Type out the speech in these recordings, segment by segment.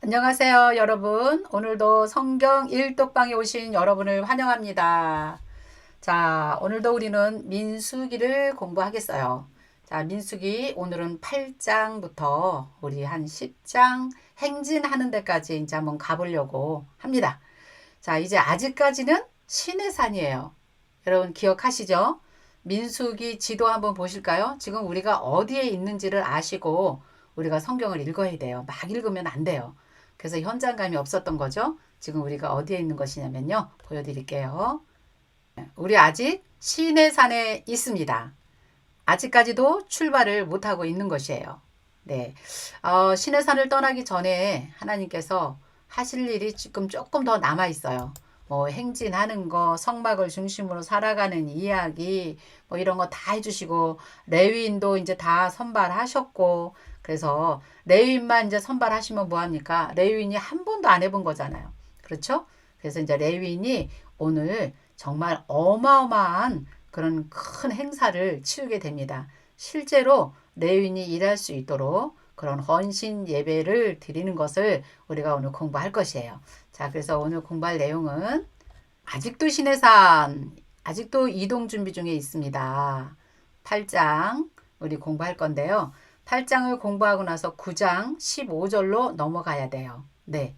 안녕하세요, 여러분. 오늘도 성경 일독방에 오신 여러분을 환영합니다. 자, 오늘도 우리는 민수기를 공부하겠어요. 자, 민수기 오늘은 8장부터 우리 한 10장 행진하는 데까지 이제 한번 가보려고 합니다. 자, 이제 아직까지는 시내산이에요. 여러분 기억하시죠? 민수기 지도 한번 보실까요? 지금 우리가 어디에 있는지를 아시고 우리가 성경을 읽어야 돼요. 막 읽으면 안 돼요. 그래서 현장감이 없었던 거죠. 지금 우리가 어디에 있는 것이냐면요. 보여드릴게요. 우리 아직 시내산에 있습니다. 아직까지도 출발을 못하고 있는 것이에요. 네. 시내산을 떠나기 전에 하나님께서 하실 일이 지금 조금 더 남아 있어요. 뭐 행진하는 거, 성막을 중심으로 살아가는 이야기, 뭐 이런 거 다 해주시고 레위인도 이제 다 선발하셨고 그래서 레위인만 이제 선발하시면 뭐합니까? 레위인이 한 번도 안 해본 거잖아요. 그렇죠? 그래서 이제 레위인이 오늘 정말 어마어마한 그런 큰 행사를 치르게 됩니다. 실제로 레위인이 일할 수 있도록 그런 헌신 예배를 드리는 것을 우리가 오늘 공부할 것이에요. 자, 그래서 오늘 공부할 내용은 아직도 시내산, 아직도 이동 준비 중에 있습니다. 8장 우리 공부할 건데요. 8장을 공부하고 나서 9장 15절로 넘어가야 돼요. 네.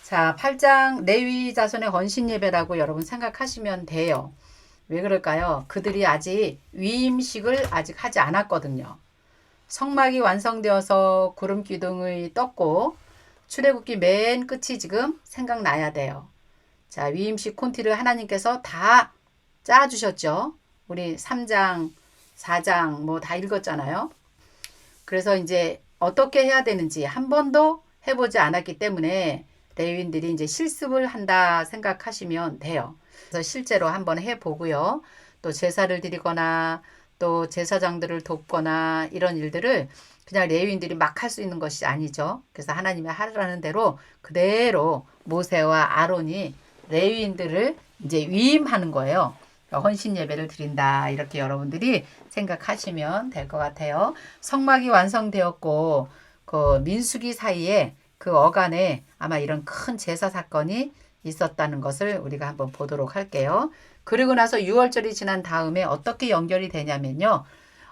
자, 8장 레위 자손의 헌신 예배라고 여러분 생각하시면 돼요. 왜 그럴까요? 그들이 아직 위임식을 아직 하지 않았거든요. 성막이 완성되어서 구름 기둥이 떴고 출애굽기 맨 끝이 지금 생각나야 돼요. 자, 위임식 콘티를 하나님께서 다 짜주셨죠. 우리 3장, 4장 뭐 다 읽었잖아요. 그래서 이제 어떻게 해야 되는지 한 번도 해보지 않았기 때문에 레위인들이 이제 실습을 한다 생각하시면 돼요. 그래서 실제로 한번 해보고요. 또 제사를 드리거나 또 제사장들을 돕거나 이런 일들을 그냥 레위인들이 막 할 수 있는 것이 아니죠. 그래서 하나님이 하라는 대로 그대로 모세와 아론이 레위인들을 이제 위임하는 거예요. 헌신 예배를 드린다 이렇게 여러분들이 생각하시면 될 것 같아요. 성막이 완성되었고 그 민수기 사이에 그 어간에 아마 이런 큰 제사 사건이 있었다는 것을 우리가 한번 보도록 할게요. 그리고 나서 6월절이 지난 다음에 어떻게 연결이 되냐면요.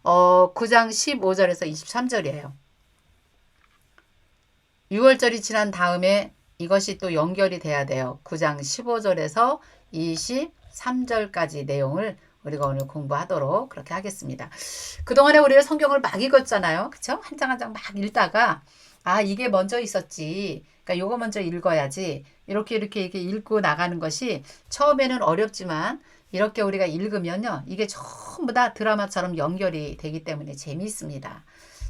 9장 15절에서 23절이에요. 6월절이 지난 다음에 이것이 또 연결이 돼야 돼요. 9장 15절에서 23절까지 내용을 우리가 오늘 공부하도록 그렇게 하겠습니다. 그동안에 우리가 성경을 막 읽었잖아요. 그쵸? 한 장 한 장 막 읽다가 아, 이게 먼저 있었지. 그러니까 요거 먼저 읽어야지. 이렇게 읽고 나가는 것이 처음에는 어렵지만 이렇게 우리가 읽으면요. 이게 전부 다 드라마처럼 연결이 되기 때문에 재미있습니다.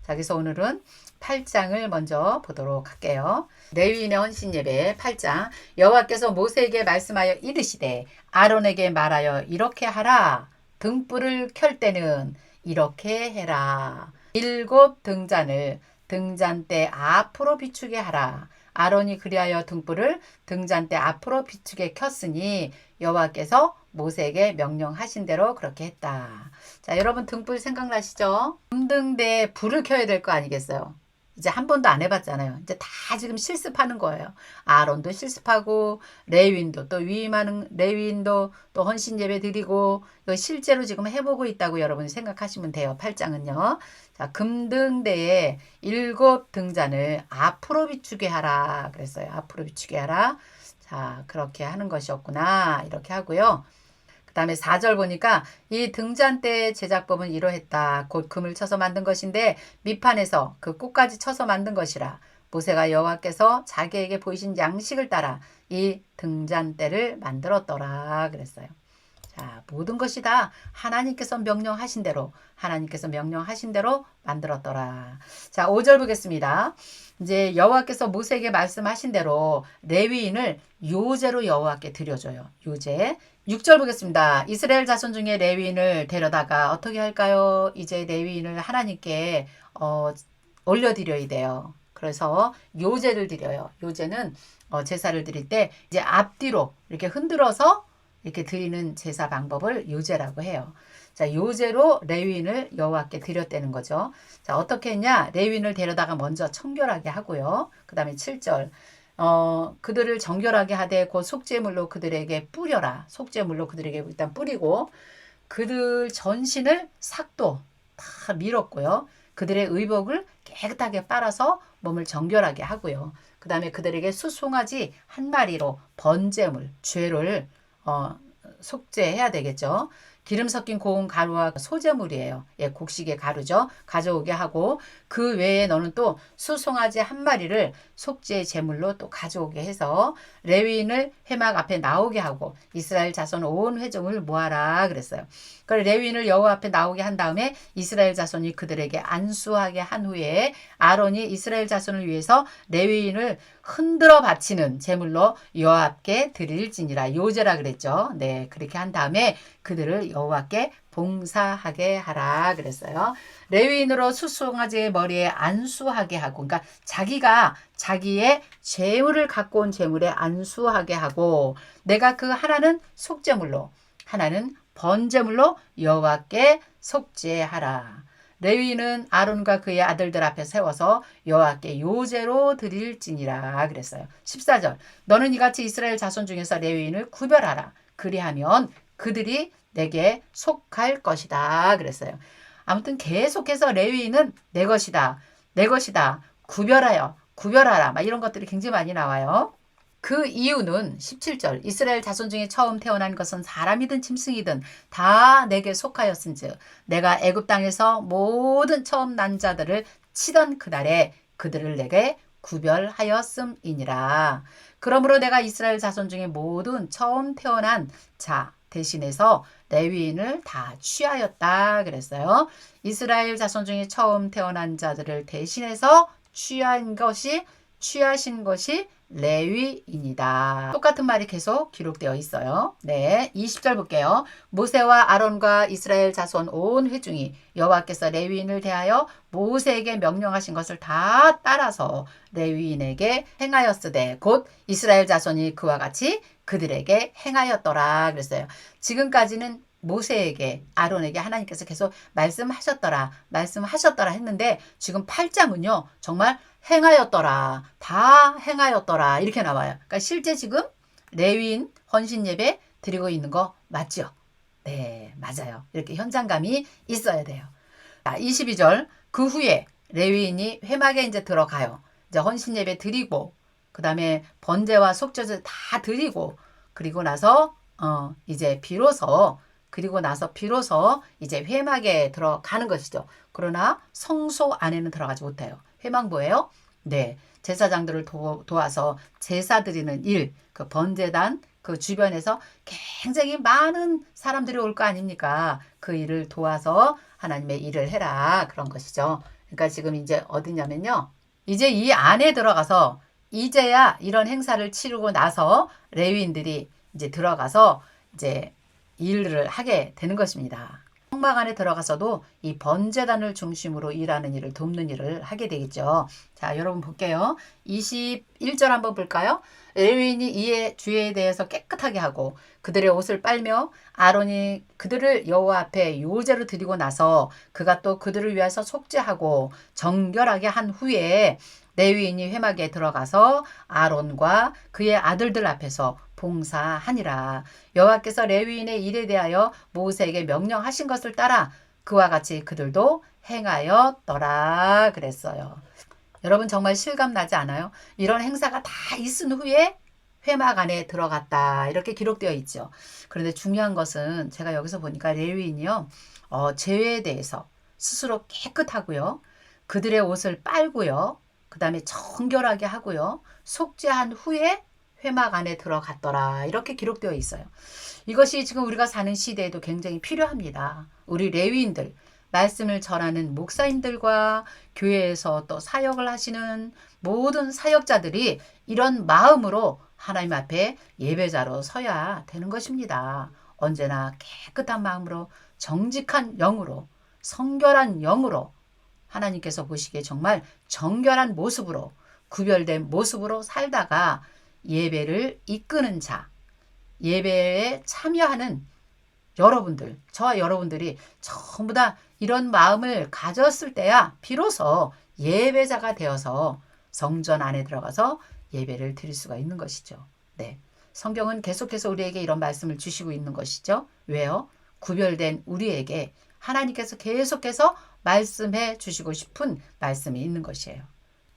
자, 그래서 오늘은 8장을 먼저 보도록 할게요. 레위인의 헌신 예배 8장. 여호와께서 모세에게 말씀하여 이르시되 아론에게 말하여 이렇게 하라. 등불을 켤 때는 이렇게 해라. 7 등잔을 등잔대 앞으로 비추게 하라. 아론이 그리하여 등불을 등잔대 앞으로 비추게 켰으니 여호와께서 모세에게 명령하신 대로 그렇게 했다. 자, 여러분 등불 생각나시죠? 금등대에 불을 켜야 될 거 아니겠어요? 이제 한 번도 안 해봤잖아요. 이제 다 지금 실습하는 거예요. 아론도 실습하고 레위인도 또 위임하는 레위인도 또 헌신 예배 드리고 이거 실제로 지금 해보고 있다고 여러분이 생각하시면 돼요. 8장은요. 자, 금등대에 7 등잔을 앞으로 비추게 하라 그랬어요. 앞으로 비추게 하라. 자, 그렇게 하는 것이었구나. 이렇게 하고요. 그 다음에 4절 보니까 이 등잔대의 제작법은 이러했다. 곧 금을 쳐서 만든 것인데 밑판에서 그 꽃까지 쳐서 만든 것이라. 모세가 여호와께서 자기에게 보이신 양식을 따라 이 등잔대를 만들었더라 그랬어요. 자, 모든 것이 다 하나님께서 명령하신 대로 만들었더라. 자, 5절 보겠습니다. 이제 여호와께서 모세에게 말씀하신 대로 레위인을 요제로 여호와께 드려줘요. 요제. 6절 보겠습니다. 이스라엘 자손 중에 레위인을 데려다가 어떻게 할까요? 이제 레위인을 하나님께 올려드려야 돼요. 그래서 요제를 드려요. 요제는 제사를 드릴 때 이제 앞뒤로 이렇게 흔들어서 이렇게 드리는 제사 방법을 요제라고 해요. 자, 자, 요제로 레위인을 여호와께 드렸다는 거죠. 자, 어떻게 했냐? 레위인을 데려다가 먼저 청결하게 하고요. 그 다음에 7절. 그들을 정결하게 하되 곧 속죄물로 그들에게 뿌려라. 속죄물로 그들에게 일단 뿌리고 그들 전신을 삭도 다 밀었고요. 그들의 의복을 깨끗하게 빨아서 몸을 정결하게 하고요. 그 다음에 그들에게 수송아지 한 마리로 번제물, 죄를 속죄해야 되겠죠. 기름 섞인 고운 가루와 소제물이에요. 예, 곡식의 가루죠. 가져오게 하고 그 외에 너는 또 수송아지 한 마리를 속죄 제물로 또 가져오게 해서 레위인을 회막 앞에 나오게 하고 이스라엘 자손 온 회중을 모아라 그랬어요. 그 레위인을 여호와 앞에 나오게 한 다음에 이스라엘 자손이 그들에게 안수하게 한 후에 아론이 이스라엘 자손을 위해서 레위인을 흔들어 바치는 제물로 여호와께 드릴지니라. 요제라 그랬죠. 네, 그렇게 한 다음에 그들을 여호와께 봉사하게 하라 그랬어요. 레위인으로 수송아지의 머리에 안수하게 하고, 그러니까 자기가 자기의 재물을 갖고 온 재물에 안수하게 하고, 내가 그 하나는 속죄물로, 하나는 번제물로 여호와께 속죄하라. 레위인은 아론과 그의 아들들 앞에 세워서 여호와께 요제로 드릴지니라 그랬어요. 14절. 너는 이같이 이스라엘 자손 중에서 레위인을 구별하라. 그리하면 그들이 내게 속할 것이다 그랬어요. 아무튼 계속해서 레위인은 내 것이다. 내 것이다. 구별하라. 막 이런 것들이 굉장히 많이 나와요. 그 이유는 17절 이스라엘 자손 중에 처음 태어난 것은 사람이든 짐승이든 다 내게 속하였은즉 내가 애굽 땅에서 모든 처음 난 자들을 치던 그날에 그들을 내게 구별하였음이니라. 그러므로 내가 이스라엘 자손 중에 모든 처음 태어난 자 대신해서 레위인을 다 취하였다 그랬어요. 이스라엘 자손 중에 처음 태어난 자들을 대신해서 취하신 것이 레위인이다. 똑같은 말이 계속 기록되어 있어요. 네, 20절 볼게요. 모세와 아론과 이스라엘 자손 온 회중이 여호와께서 레위인을 대하여 모세에게 명령하신 것을 다 따라서 레위인에게 행하였으되 곧 이스라엘 자손이 그와 같이 그들에게 행하였더라 그랬어요. 지금까지는 모세에게 아론에게 하나님께서 계속 말씀하셨더라 했는데 지금 8장은요 정말 행하였더라 다 행하였더라 이렇게 나와요. 그러니까 실제 지금 레위인 헌신 예배 드리고 있는 거 맞죠? 네, 맞아요. 이렇게 현장감이 있어야 돼요. 자, 22절 그 후에 레위인이 회막에 이제 들어가요. 이제 헌신 예배 드리고 그 다음에 번제와 속죄를 다 드리고 그리고 나서 그리고 나서 비로소 이제 회막에 들어가는 것이죠. 그러나 성소 안에는 들어가지 못해요. 회막 뭐예요? 네, 제사장들을 도와서 제사 드리는 일, 그 번제단 그 주변에서 굉장히 많은 사람들이 올 거 아닙니까? 그 일을 도와서 하나님의 일을 해라 그런 것이죠. 그러니까 지금 이제 어디냐면요. 이제 이 안에 들어가서 이제야 이런 행사를 치르고 나서 레위인들이 이제 들어가서 이제 일을 하게 되는 것입니다. 성막 안에 들어가서도 이 번제단을 중심으로 일하는 일을 돕는 일을 하게 되겠죠. 자, 여러분 볼게요. 21절 한번 볼까요? 레위인이 이에 주에 대해서 깨끗하게 하고 그들의 옷을 빨며 아론이 그들을 여호와 앞에 요제로 드리고 나서 그가 또 그들을 위해서 속죄하고 정결하게 한 후에 레위인이 회막에 들어가서 아론과 그의 아들들 앞에서 봉사하니라. 여호와께서 레위인의 일에 대하여 모세에게 명령하신 것을 따라 그와 같이 그들도 행하였더라 그랬어요. 여러분 정말 실감나지 않아요? 이런 행사가 다 있은 후에 회막 안에 들어갔다 이렇게 기록되어 있죠. 그런데 중요한 것은 제가 여기서 보니까 레위인이요 죄에 대해서 스스로 깨끗하고요. 그들의 옷을 빨고요. 그 다음에 정결하게 하고요. 속죄한 후에 회막 안에 들어갔더라 이렇게 기록되어 있어요. 이것이 지금 우리가 사는 시대에도 굉장히 필요합니다. 우리 레위인들 말씀을 전하는 목사님들과 교회에서 또 사역을 하시는 모든 사역자들이 이런 마음으로 하나님 앞에 예배자로 서야 되는 것입니다. 언제나 깨끗한 마음으로 정직한 영으로 성결한 영으로 하나님께서 보시기에 정말 정결한 모습으로 구별된 모습으로 살다가 예배를 이끄는 자, 예배에 참여하는 여러분들, 저와 여러분들이 전부 다 이런 마음을 가졌을 때야 비로소 예배자가 되어서 성전 안에 들어가서 예배를 드릴 수가 있는 것이죠. 네. 성경은 계속해서 우리에게 이런 말씀을 주시고 있는 것이죠. 왜요? 구별된 우리에게 하나님께서 계속해서 말씀해 주시고 싶은 말씀이 있는 것이에요.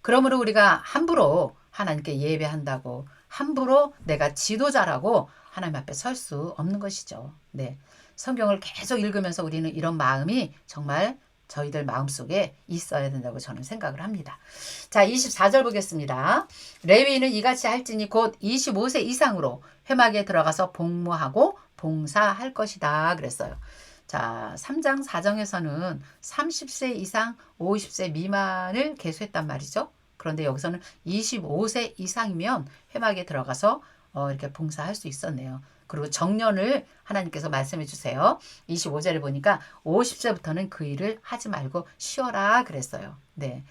그러므로 우리가 함부로 하나님께 예배한다고 함부로 내가 지도자라고 하나님 앞에 설 수 없는 것이죠. 네. 성경을 계속 읽으면서 우리는 이런 마음이 정말 저희들 마음속에 있어야 된다고 저는 생각을 합니다. 자, 24절 보겠습니다. 레위인은 이같이 할지니 곧 25세 이상으로 회막에 들어가서 복무하고 봉사할 것이다 그랬어요. 자, 3장 4정에서는 30세 이상 50세 미만을 계수했단 말이죠. 그런데 여기서는 25세 이상이면 회막에 들어가서 이렇게 봉사할 수 있었네요. 그리고 정년을 하나님께서 말씀해 주세요. 25절에 보니까 50세부터는 그 일을 하지 말고 쉬어라 그랬어요. 네.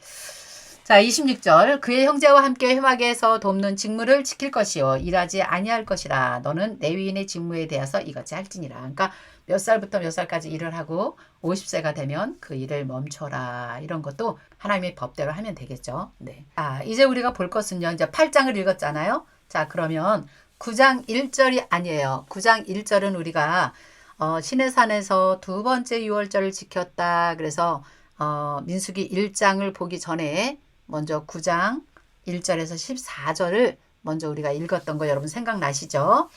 자, 26절 그의 형제와 함께 회막에서 돕는 직무를 지킬 것이요 일하지 아니할 것이라 너는 레위인의 직무에 대해서 이같이 할지니라. 그러니까 몇 살부터 몇 살까지 일을 하고 50세가 되면 그 일을 멈춰라. 이런 것도 하나님의 법대로 하면 되겠죠. 네. 이제 우리가 볼 것은요. 이제 8장을 읽었잖아요. 자, 그러면 9장 1절이 아니에요. 9장 1절은 우리가 시내산에서 두 번째 유월절을 지켰다. 그래서 민수기 1장을 보기 전에 먼저 9장 1절에서 14절을 먼저 우리가 읽었던 거 여러분 생각나시죠?